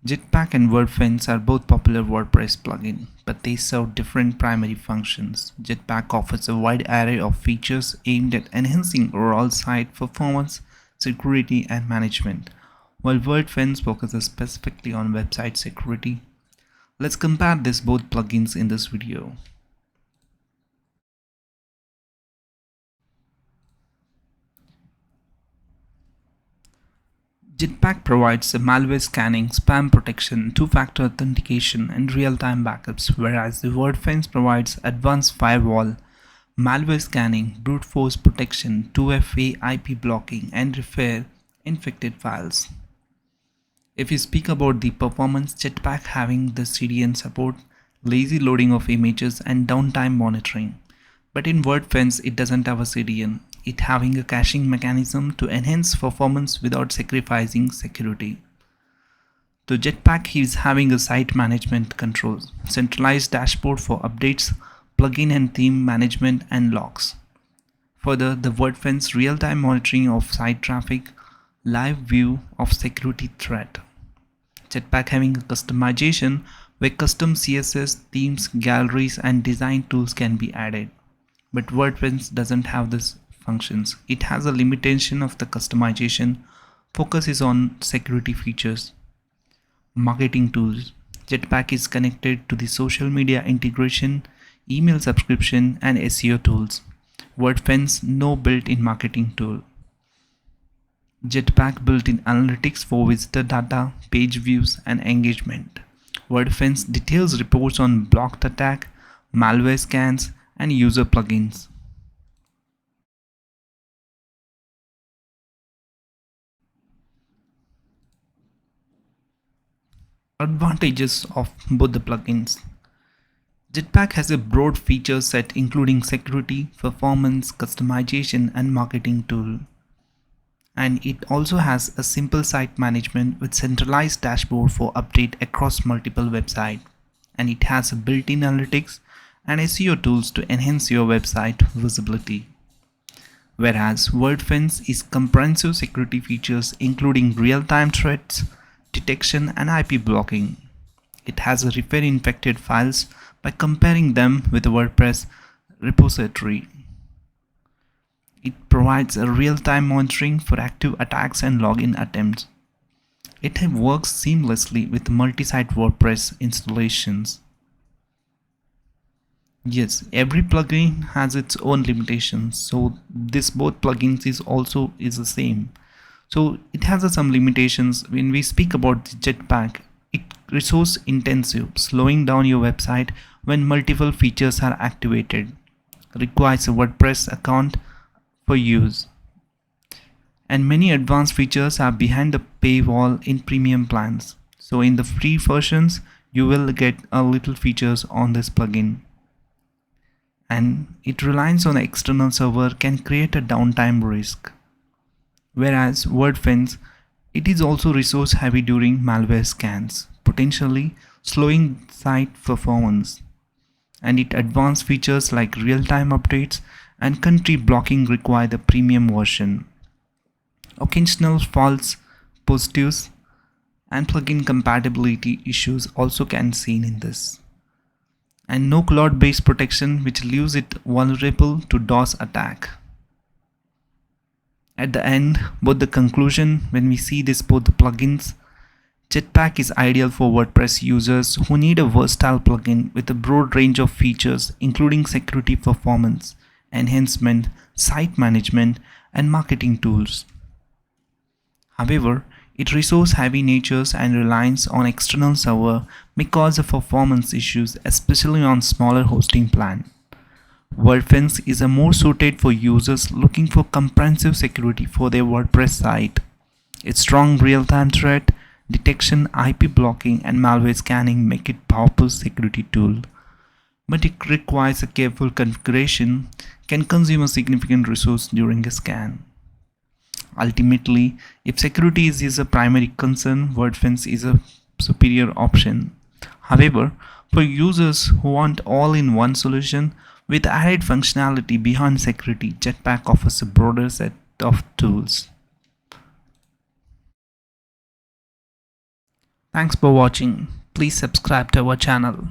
Jetpack and Wordfence are both popular WordPress plugins, but they serve different primary functions. Jetpack offers a wide array of features aimed at enhancing overall site performance, security, and management, while Wordfence focuses specifically on website security. Let's compare these both plugins in this video. Jetpack provides malware scanning, spam protection, two-factor authentication, and real-time backups, whereas the Wordfence provides advanced firewall, malware scanning, brute force protection, 2FA IP blocking, and repair infected files. If you speak about the performance, Jetpack having the CDN support, lazy loading of images, and downtime monitoring. But in Wordfence, it doesn't have a CDN. It having a caching mechanism to enhance performance without sacrificing security. The Jetpack is having a site management controls, centralized dashboard for updates, plugin and theme management, and logs. Further, the Wordfence real-time monitoring of site traffic, live view of security threat. Jetpack having a customization where custom CSS, themes, galleries, and design tools can be added. But Wordfence doesn't have these functions. It has a limitation of the customization. Focus is on security features. Marketing tools. Jetpack is connected to the social media integration, email subscription, and SEO tools. Wordfence no built-in marketing tool. Jetpack built-in analytics for visitor data, page views, and engagement. Wordfence details reports on blocked attack, malware scans, and user plugins. Advantages of both the plugins. Jetpack has a broad feature set including security, performance, customization, and marketing tool. And it also has a simple site management with centralized dashboard for update across multiple websites. And it has a built-in analytics and SEO tools to enhance your website visibility. Whereas Wordfence is comprehensive security features including real-time threats, detection, and IP blocking. It has a repair infected files by comparing them with the WordPress repository. It provides a real-time monitoring for active attacks and login attempts. It works seamlessly with multi-site WordPress installations. Yes, every plugin has its own limitations, so this both plugins is the same. So it has some limitations. When we speak about the Jetpack, it resource intensive, slowing down your website when multiple features are activated, requires a WordPress account for use, and many advanced features are behind the paywall in premium plans. So in the free versions you will get a little features on this plugin, and it relies on an external server, can create a downtime risk. Whereas Wordfence, it is also resource heavy during malware scans, potentially slowing site performance. And its advanced features like real-time updates and country blocking require the premium version. Occasional false positives and plugin compatibility issues also can be seen in this. And no cloud-based protection, which leaves it vulnerable to DOS attack. At the end, both the conclusion, when we see both the plugins, Jetpack is ideal for WordPress users who need a versatile plugin with a broad range of features including security, performance, enhancement, site management, and marketing tools. However, its resource-heavy nature and reliance on external server may cause performance issues, especially on smaller hosting plans. Wordfence is more suited for users looking for comprehensive security for their WordPress site. Its strong real-time threat detection, IP blocking, and malware scanning make it a powerful security tool. But it requires a careful configuration, can consume a significant resource during a scan. Ultimately, if security is a primary concern, Wordfence is a superior option. However, for users who want all-in-one solution with added functionality beyond security, Jetpack offers a broader set of tools. Thanks for watching. Please subscribe to our channel.